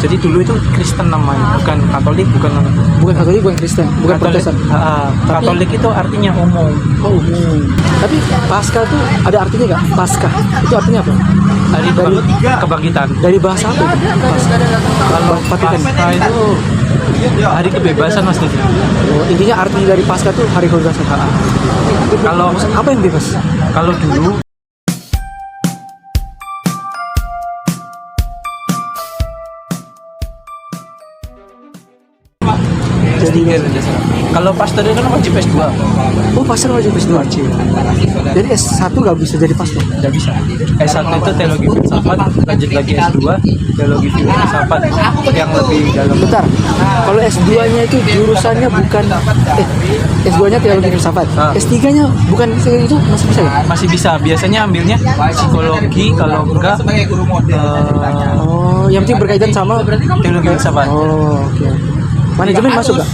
Jadi dulu itu Kristen namanya, bukan Katolik, bukan Katolik, bukan Kristen, bukan Katolik. Protestan. Katolik itu artinya umum. Oh, umum. Tapi Paskah itu ada artinya nggak? Paskah itu artinya apa? Hari kebangkitan. Dari bahasa apa itu? Paskah. Kalau Vatikan. Paskah itu hari kebebasan Mas Didi. Oh, intinya arti dari Paskah itu hari kebebasan. Kalau Apa yang bebas? kalau dulu Jadi kalau pastor itu kan wajib S2. oh, pastor wajib S2. Jadi S1 nggak bisa jadi pastor. Tidak bisa. S1 itu teologi filsafat, lanjut lagi S2 teologi filsafat yang lebih dalam. Bentar. Kalau S2-nya itu jurusannya bukan S2-nya teologi filsafat. S3-nya bukan itu masih bisa ya? Masih bisa. Biasanya ambilnya psikologi, kalau enggak Oh, yang penting berkaitan sama teologi filsafat. oh, oke. Manajemen masuk nggak?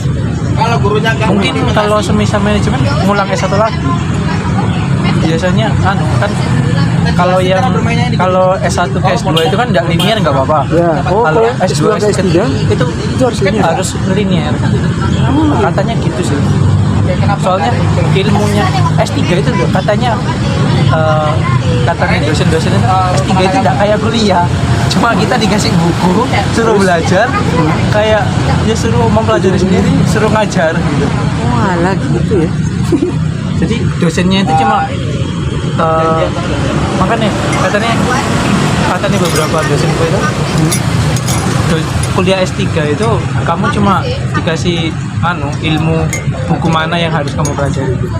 Mungkin kalau semisal manajemen ngulang S1 lagi. Biasanya kan kalau S1 ke S2 itu kan nggak linear nggak apa-apa. Ya. Oh, kalau S2 ke S3 itu harus kan linear. harus linear. Katanya gitu sih. Soalnya ilmunya S3 itu loh, katanya dosen-dosen itu S3 itu tidak kayak kuliah. Cuma kita dikasih buku, suruh belajar, kayak ya suruh mempelajari sendiri, suruh ngajar gitu. Oh, alah gitu ya. Jadi dosennya itu cuma makanya katanya beberapa dosenku itu kuliah S3 itu kamu cuma dikasih ilmu buku mana yang harus kamu pelajari gitu.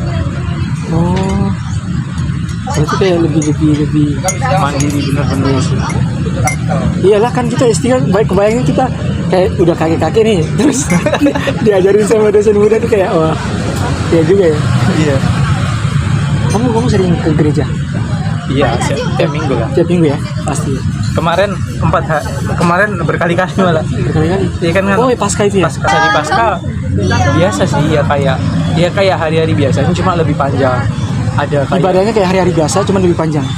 Oh. Itu kayak lebih Mandiri bener-bener sih. iyalah kan kita S3 baik kebayangnya kita kayak udah kakek-kakek nih terus diajarin sama dosen muda tuh kayak wah ya juga ya. Iya. Kamu sering ke gereja? Iya, tiap minggu lah. Tiap minggu ya pasti. Kemarin berkali-kali malah. Berkali-kali. Iya kan? Oh, Paskah itu ya? Pasca biasa sih ya kayak hari-hari biasanya cuma lebih panjang. Ada kayak Ibadahnya kayak hari-hari biasa cuma lebih panjang.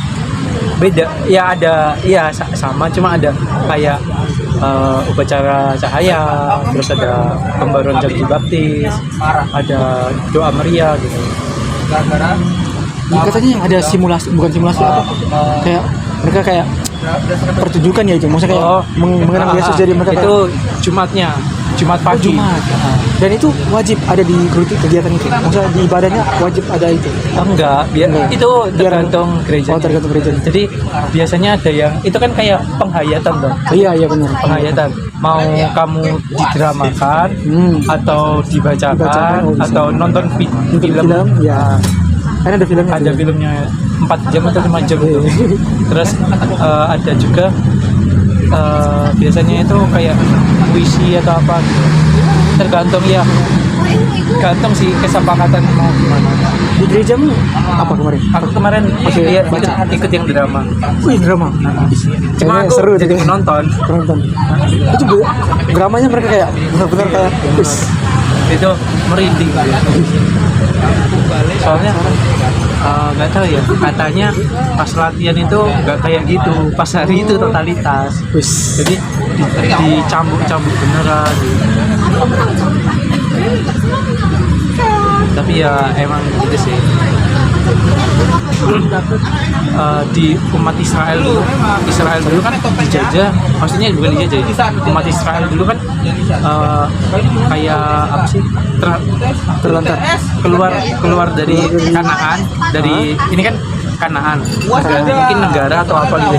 beda ya, ada ya sama, cuma ada kayak upacara cahaya, terus ada pembaruan jadi baptis, ada doa Maria gitu. Katanya yang ada simulasi, bukan simulasi apa? Kayak mereka kayak pertunjukan ya itu, maksudnya kayak mengenang Yesus, jadi mereka itu Jumat pagi. Jumat. Dan itu wajib ada di kegiatan itu. Maksudnya di ibadahnya wajib ada itu. Enggak, itu tergantung gereja. Oh, tergantung gereja. Jadi biasanya ada yang itu kan kayak penghayatan dong. Iya benar. Penghayatan. Mau kamu didramakan atau dibacakan atau nonton film. Ya. Kan ada filmnya. Ada filmnya 4 jam atau 5 jam itu. Terus ada juga biasanya itu kayak puisi atau apa gitu. Tergantung sih kesepakatan mau gimana. Di gerejamu apa kemarin? Aku kemarin ikut yang drama. Wih, drama. Cuma aku seru jadi penonton. Itu dramanya mereka kayak benar-benar kayak itu merinding. Soalnya nggak tahu ya, katanya pas latihan itu nggak kayak gitu, pas hari itu totalitas. Jadi dicambuk beneran gitu. Tapi ya emang gitu sih. Di umat Israel dulu kan dijajah, maksudnya bukan dijajah, umat Israel dulu kan kayak apa sih, terlantar keluar dari Kanaan, dari ini kan Kanaan, mungkin negara atau apa gitu.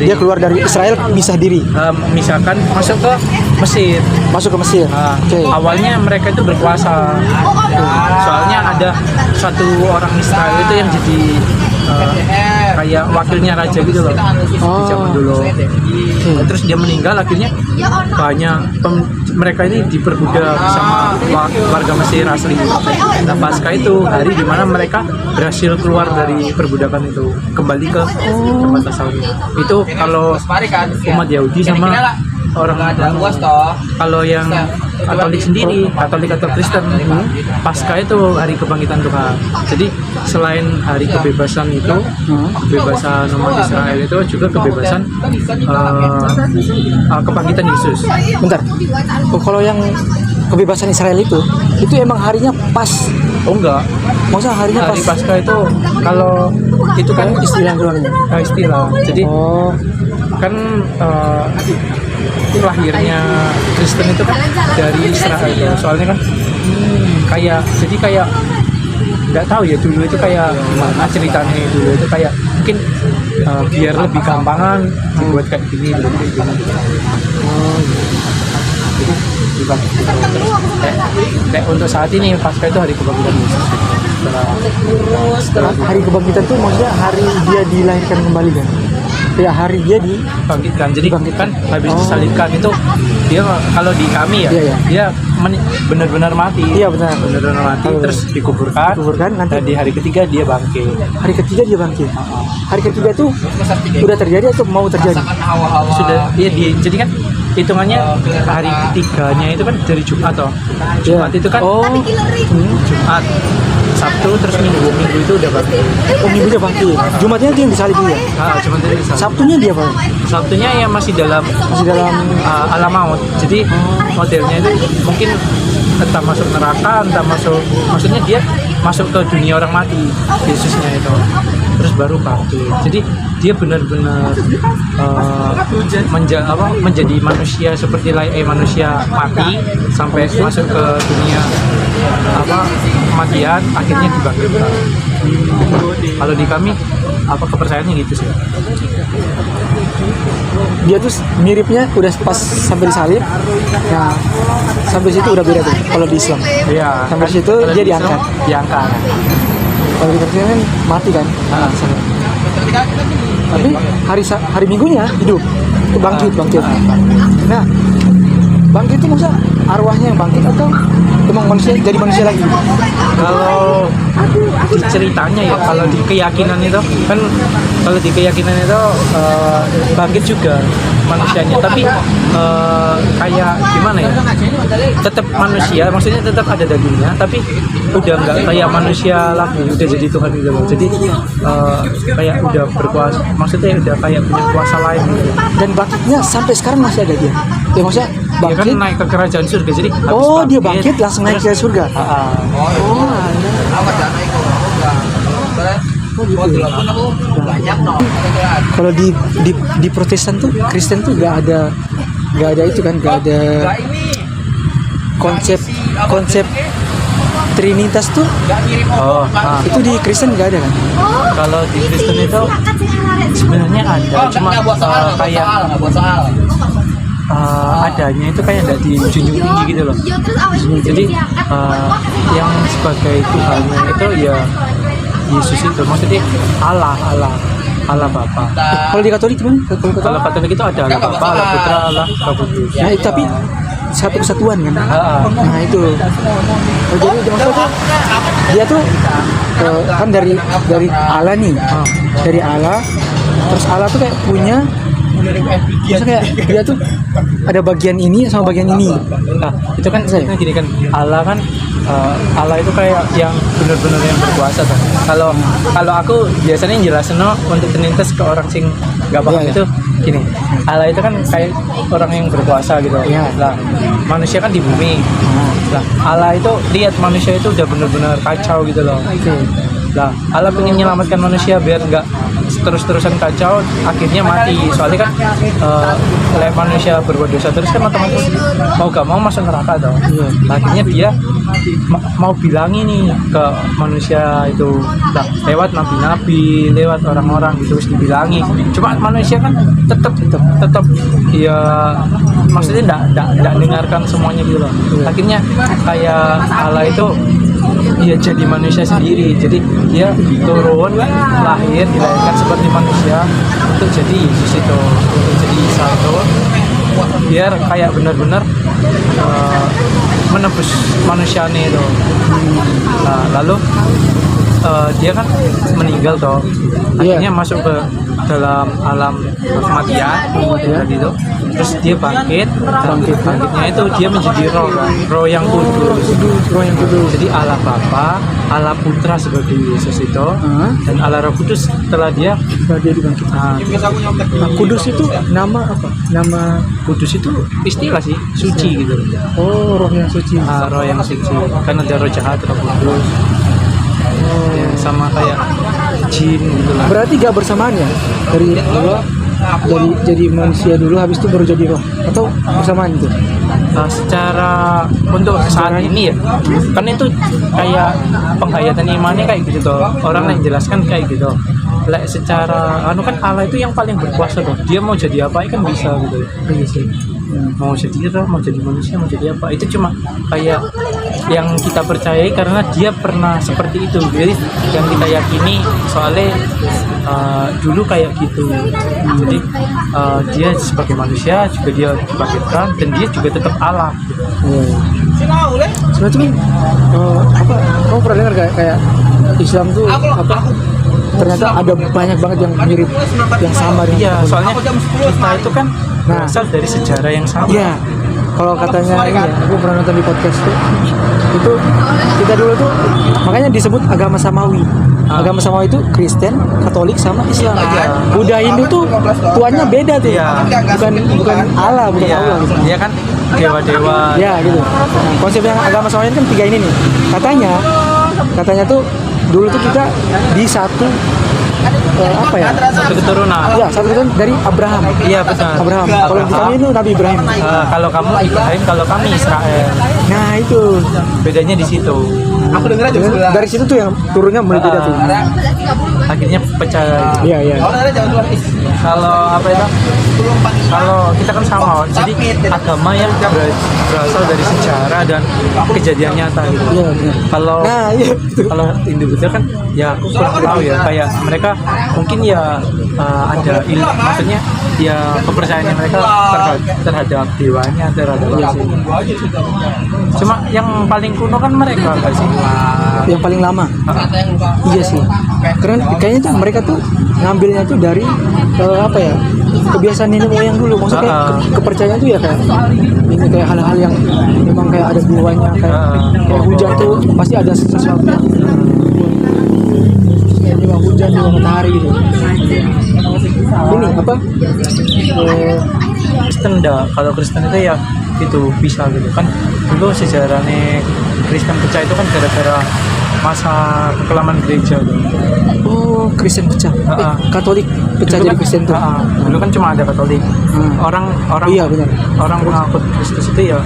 Dia keluar dari Israel, pisah diri. Misalkan masuk ke Mesir. Awalnya mereka itu berkuasa. Soalnya ada satu orang Israel itu yang jadi kayak wakilnya raja gitu loh di zaman dulu. Terus dia meninggal, akhirnya banyak mereka ini diperbudak sama warga Mesir asli. Nah, Paskah itu hari dimana mereka berhasil keluar dari perbudakan itu, kembali ke tempat asalnya. Itu kalau umat Yahudi sama orang kalau yang Katolik sendiri, Katolik atau Kristen, Paskah itu hari kebangkitan Tuhan. Jadi selain hari kebebasan itu, kebebasan umat Israel itu juga kebebasan kebangkitan Yesus. Bentar. Oh, kalau yang kebebasan Israel itu emang harinya pas. Oh enggak, Maksudnya harinya hari pas. Paskah itu kalau itu kan Istilah doang ya? istilah. Jadi Oh, kan lahirnya Kristen itu kan dari Israel ya. Soalnya kan kayak jadi kayak nggak tahu ya dulu itu kayak gimana ceritanya dulu itu kayak mungkin biar lebih gampangan dibuat kayak gini dulu kayak gini. Jadi dibagi gitu. Terus kayak untuk saat ini Paskah itu hari kebangkitan Yesus. Setelah hari kebangkitan tuh maksudnya hari dia dilahirkan kembali kan? Ya hari dia bangkitkan. Jadi kan habis disalibkan itu dia kalau di kami ya, Iya, iya. dia benar-benar mati. Iya, benar. Benar-benar mati Kalau terus dikuburkan. nanti Dan di hari ketiga dia bangkit. hari ketiga dia bangkit. Hari ketiga tuh udah terjadi atau mau terjadi? Sudah jadi kan hitungannya hari ketiganya itu kan dari Jumat toh. Jumat itu kan Oh, Jumat, Sabtu terus Minggu itu udah bangkit. Minggu dia bangkit. Jumatnya dia yang disalib dia. Jumat itu bisa. Sabtunya dia apa? Sabtunya ya masih dalam alam maut. Jadi modelnya itu mungkin entah masuk neraka, entah maksudnya dia masuk ke dunia orang mati, Yesusnya itu. Terus baru bangkit. Jadi dia benar-benar menjadi manusia seperti manusia mati sampai masuk ke dunia kematian, akhirnya dibangkitkan. Kalau di kami kepercayaannya gitu sih. Dia tuh miripnya udah pas sampai disalib. Nah, sampai situ udah beda tuh kalau di Islam. Iya. Sampai situ Kalau dia di Islam, diangkat. Diangkat. Kalau di Kristen kan mati kan. Tapi hari Minggunya hidup, bangkit. Nah, bangkit itu maksudnya arwahnya yang bangkit atau emang manusia jadi manusia lagi? Kalau di ceritanya ya, kalau di keyakinan itu kan, kalau di keyakinan itu bangkit juga manusianya, tapi kayak gimana ya? Tetap manusia, maksudnya tetap ada dagingnya, tapi udah nggak kayak manusia lagi, udah jadi Tuhan gitu loh. Jadi kayak udah berkuasa, maksudnya udah kayak punya kuasa lain gitu. Dan bangkitnya sampai sekarang masih ada dia. Ya maksudnya Dia kan bangkit. naik ke kerajaan surga, jadi Oh, dia bangkit langsung naik ke surga. Kalau di Protestan tuh, Kristen tuh nggak ada itu kan, nggak ada konsep Trinitas tuh. Itu di Kristen nggak ada kan? Kalau di Kristen itu sebenarnya ada, cuma kayak adanya itu kayak nggak dijunjung tinggi gitu loh. Jadi yang sebagai Tuhannya itu ya Yesus itu, maksudnya Allah Bapa. Kalau di Katolik gimana? Kalau Katolik itu ada Allah Bapa, Allah Putra, Allah Roh Kudus. Nah, tapi satu kesatuan kan? Nah itu. Jadi maksudnya dia tuh kan dari Allah nih, dari Allah. Terus Allah tuh kayak punya, maksudnya kayak dia tuh ada bagian ini sama bagian ini. Nah itu kan saya gini kan, Allah itu kayak yang benar-benar yang berkuasa kan. Kalau aku biasanya jelasin untuk Trinitas ke orang sing nggak paham itu gini, Allah itu kan kayak orang yang berkuasa gitu. Lah manusia kan di bumi. Lah Allah itu lihat manusia itu udah benar-benar kacau gitu loh. Lah Allah pengen menyelamatkan manusia biar nggak terus-terusan kacau, akhirnya mati. Soalnya kan manusia berbuat dosa terus kan otomatis mau gak mau masuk neraka dong. Akhirnya dia mau bilangi nih ke manusia itu, nah, lewat nabi-nabi, lewat orang-orang gitu, terus dibilangi. Cuma manusia kan tetap ya, maksudnya enggak dengarkan semuanya gitu loh. Akhirnya kayak Allah itu dia jadi manusia sendiri, jadi dia turun, dilahirkan seperti manusia untuk jadi Yesus itu, untuk jadi satu, biar kayak benar-benar menebus manusianya itu. Nah, lalu dia kan meninggal toh, akhirnya masuk ke dalam alam kematian gitu. terus dia bangkitnya itu dia menjadi roh yang kudus. Roh yang kudus. Jadi Allah Bapa, Allah Putra sebagai Yesus itu, dan Allah Roh Kudus setelah dia dibangkitkan. Nah, kudus itu nama apa? Nama kudus itu istilah sih, suci gitu. oh, roh yang suci. Roh yang suci. Kan ada roh jahat, roh kudus. Ya, sama kayak jin gitu lah. Berarti gak bersamaan ya? Dari Allah dari jadi manusia dulu habis itu baru jadi roh atau bersamaan itu? Secara untuk saat ini ya, kan itu kayak penghayatan imannya kayak gitu tuh. Orang yang jelaskan kayak gitu. Like secara kan Allah itu yang paling berkuasa tuh. Dia mau jadi apa kan bisa gitu. Iya sih. Mau jadi roh, mau jadi manusia, mau jadi apa, itu cuma kayak yang kita percayai karena dia pernah seperti itu. Jadi yang kita yakini soalnya dulu kayak gitu. Jadi dia sebagai manusia juga dia dibangkitkan dan dia juga tetap Allah gitu. Sebenarnya tuh apa? Kamu pernah dengar kayak Islam tuh apa? Ternyata ada banyak banget yang mirip, yang sama dengan. Iya, soalnya kita itu kan berasal dari sejarah yang sama. Iya. Kalau katanya ini ya, aku pernah nonton di podcast tuh, itu kita dulu tuh makanya disebut agama samawi. Agama samawi itu Kristen, Katolik sama Islam. Buddha, Hindu tuh tuannya beda tuh. Bukan Allah, bukan Allah gitu. Dia kan dewa-dewa. Ya gitu. Nah, konsep yang agama samawi kan tiga ini nih. Katanya tuh dulu tuh kita di satu apa ya? Satu keturunan. Iya, satu keturunan dari Abraham. Iya betul. Abraham. Kalau di kami itu Nabi Ibrahim. Kalau kamu Ibrahim, kalau kami Israel. Nah itu bedanya di situ. Aku denger aja sebelah. Dari situ tuh yang turunnya mulai beda tuh. Akhirnya pecah. Iya. Kalau apa itu? Kalau kita kan sama, jadi agama yang berasal dari sejarah dan kejadian nyata gitu. Iya, benar. Kalau individu kan ya aku kurang tahu ya, kayak mereka mungkin ya ada maksudnya ya kepercayaannya mereka terhadap dewanya, terhadap cuma yang paling kuno kan mereka nggak sih? Yang paling lama. Iya sih. Karena kayaknya tuh mereka tuh ngambilnya tuh dari apa ya? Kebiasaan nenek moyang dulu. Maksudnya kayak kepercayaan tuh ya kayak ini kayak hal-hal yang memang kayak ada buahnya, kayak hujan tuh pasti ada sesuatu yang juga hujan juga matahari gitu. Ini apa? Kristen dah. Kalau Kristen itu ya itu bisa gitu kan. Dulu sejarahnya Kristen pecah itu kan gara-gara masa kekelaman gereja gitu. Oh, Kristen pecah. Katolik pecah Dulu jadi kan, Kristen tuh. dulu kan cuma ada Katolik. Orang Iya, benar. Orang pengikut Kristus itu ya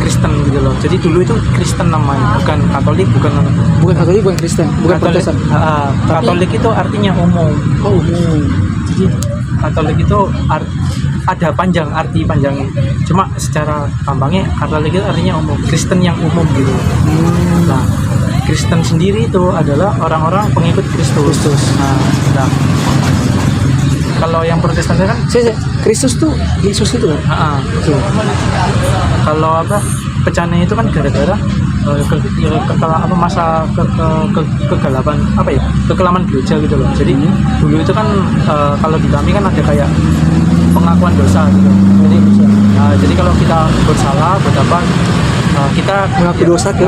Kristen gitu loh. Jadi dulu itu Kristen namanya, bukan Katolik, bukan Katolik, bukan Kristen, bukan Katolik. Protestan. Katolik itu artinya umum. Oh, umum. Jadi Katolik itu ada arti panjangnya. Cuma secara gampangnya Katolik itu artinya umum, Kristen yang umum gitu. Nah, Kristen sendiri itu adalah orang-orang pengikut Kristus. Nah, kalau yang Protestan kan Kristus tuh Yesus itu kan? Kalau pecahnya itu kan gara-gara kegelapan kekelaman gereja gitu loh. Jadi dulu itu kan kalau di kami kan ada kayak pengakuan dosa gitu. Jadi kalau kita bersalah buat apa kita mengaku dosa ke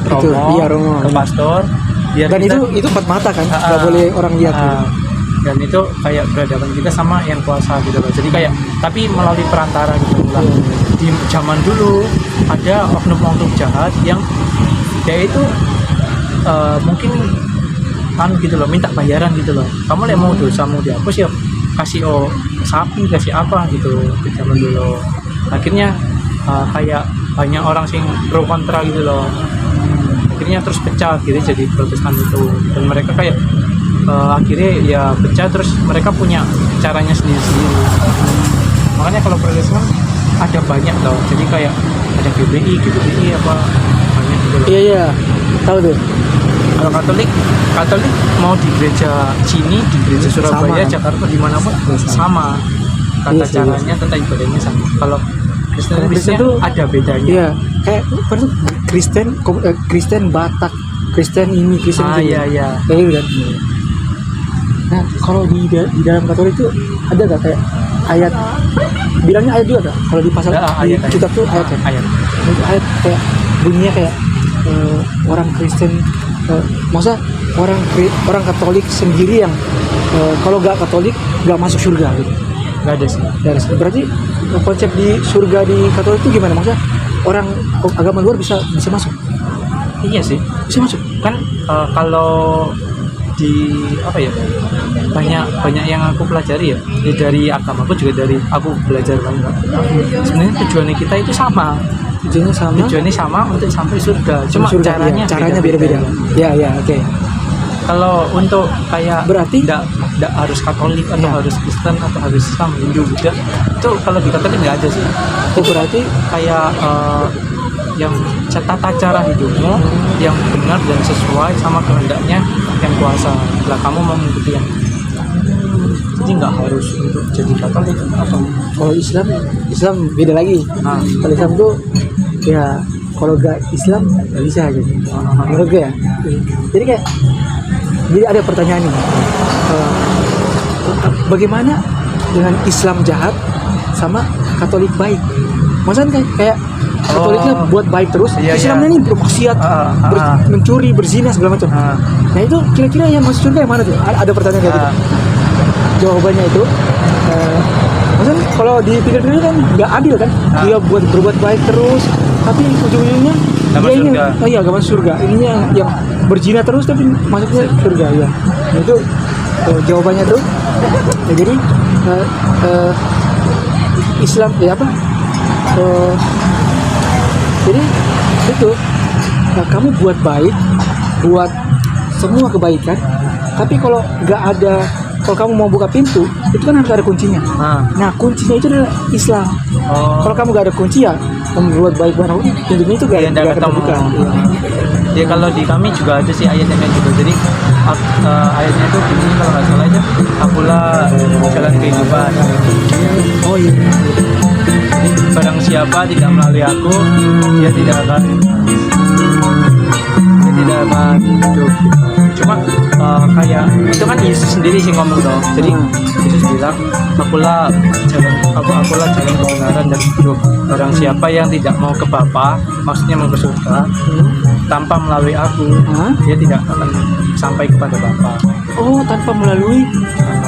Romo, ke pastor. Dan kita, itu empat mata kan, nggak boleh orang lihat. Dan itu kayak berhadapan kita sama yang kuasa gitu loh. Jadi kayak tapi melalui perantara gitu lah. Di zaman dulu ada oknum-oknum jahat yang dia itu mungkin gitu loh, minta bayaran gitu loh. Kamu mau dosamu dihapus ya kasih sapi, kasih apa gitu di zaman dulu. Akhirnya kayak banyak orang sing pro kontra gitu loh. Akhirnya terus pecah gitu jadi Protestan itu, dan mereka kayak akhirnya ya pecah, terus mereka punya caranya sendiri-sendiri. Makanya kalau Protestan ada banyak loh, jadi kayak ada GBI apa banyak gitu loh. Iya tahu tuh. Kalau Katolik mau di gereja sini, di gereja Surabaya, sama. Jakarta, dimanapun sama. Tata caranya, tata ibadahnya sama. Kalau Kristen itu ada bedanya. Iya, kayak Kristen Batak, Kristen ini, Kristen itu. Iya. Kayak gitu kan. Nah, kalau di dalam Katolik itu ada nggak kayak ayat bilangnya ayat juga Kak? Kalau di pasal Ya, di ayat. kitab tuh ayat kan? Ayat. Itu ayat kayak bunyinya kayak orang Kristen, masa orang Katolik sendiri yang kalau nggak Katolik nggak masuk surga gitu. Nggak ada sih. Berarti konsep di surga di Katolik itu gimana? Maksudnya orang agama luar bisa masuk? Iya sih. Bisa masuk? Kan kalau di apa ya, banyak yang aku pelajari ya, dari agamaku juga dari aku belajar banyak. Sebenarnya tujuannya kita itu sama. Tujuannya sama untuk sampai surga. Cuma surga, caranya beda-beda. Ya, oke. Kalau untuk kayak berarti tidak harus Katolik atau harus Kristen atau harus Islam, Hindu, Buddha, itu kalau di Katolik nggak ada sih. Oh, berarti kayak yang tata cara hidupmu yang benar dan sesuai sama kehendaknya yang kuasa. Lah kamu mau mengikuti yang jadi nggak harus untuk jadi Katolik atau kalau Islam beda lagi. Kalau Islam tuh ya kalau gak Islam nggak bisa gitu. Menurut gue ya. Jadi ada pertanyaan nih. Bagaimana dengan Islam jahat sama Katolik baik? Maksudnya kayak Katoliknya buat baik terus, Islamnya ini bermaksiat, mencuri, berzina segala macam. Nah itu kira-kira yang masuk surga yang mana tuh? Ada pertanyaan kayak gitu. Jawabannya itu, maksudnya kalau dipikir-pikir kan nggak adil kan? Dia berbuat baik terus, tapi ujung-ujungnya dia ini, gak masuk surga. Ininya yang berzina terus tapi masuknya surga ya. Nah, itu jawabannya tuh. Ya, jadi Islam ya apa? Jadi itu kamu buat baik, buat semua kebaikan, tapi kalau kamu mau buka pintu, itu kan harus ada kuncinya. Nah kuncinya itu adalah Islam. Kalau kamu gak ada kunci ya, membuat baik barang pintunya itu gak akan terbuka. Ya kalau di kami juga ada sih ayatnya kayak gitu. Jadi ayatnya itu begini kalau nggak salah aja, akulah jalan kehidupan. Oh iya. Barang siapa tidak melalui aku, dia tidak akan hidup. Cuma kayak itu kan Yesus sendiri sih ngomong dong. Jadi Yesus bilang, akulah jalan kebenaran dan hidup. Barang siapa yang tidak mau ke Bapa, maksudnya mau ke surga, tanpa melalui aku, dia tidak akan sampai kepada Bapa. Oh, tanpa melalui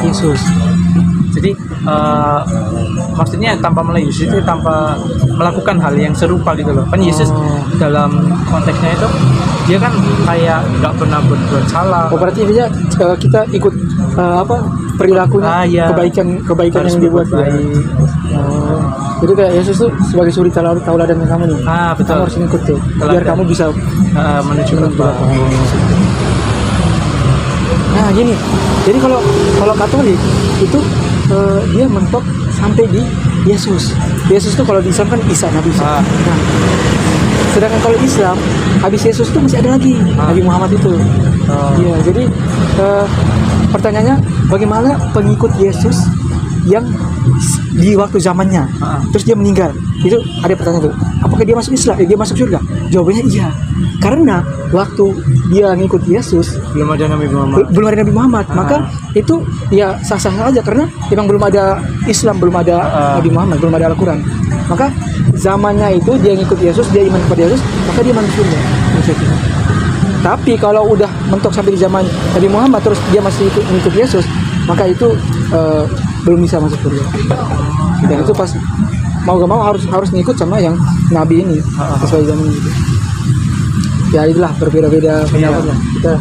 Yesus. Jadi maksudnya tanpa melalui Yesus itu tanpa melakukan hal yang serupa gitu loh. Kan Yesus dalam konteksnya itu dia kan kayak nggak pernah berbuat salah. Oh berarti dia kita ikut perilakunya, kebaikan yang dibuat baik. Jadi kayak Yesus tuh sebagai suri tauladan kamu nih. Betul. Kamu harus ikut tuh biar kamu bisa menuju ke Bapa. Nah gini, jadi kalau Katolik itu dia mentok sampai di Yesus. Yesus tuh kalau di Islam kan Isa, Nabi Isa. Nah, sedangkan kalau Islam habis Yesus tuh masih ada lagi Nabi Muhammad itu. Iya, jadi pertanyaannya bagaimana pengikut Yesus yang di waktu zamannya terus dia meninggal, itu ada pertanyaan tuh, apakah dia masuk Islam? Dia masuk surga? Jawabannya iya, karena waktu dia ngikut Yesus belum ada Nabi Muhammad. Maka itu ya sah-sah aja karena memang belum ada Islam, belum ada Nabi Muhammad, belum ada Al-Quran. Maka zamannya itu dia ngikut Yesus, dia iman kepada Yesus, maka dia masuk surga. Tapi kalau udah mentok sampai di zaman Nabi Muhammad terus dia masih ngikut Yesus, maka itu belum bisa masuk surga. Dan itu pas mau gak mau harus ngikut sama yang Nabi ini sesuai zaman gitu. Ya itulah berbeda-beda pendapat lah. Kita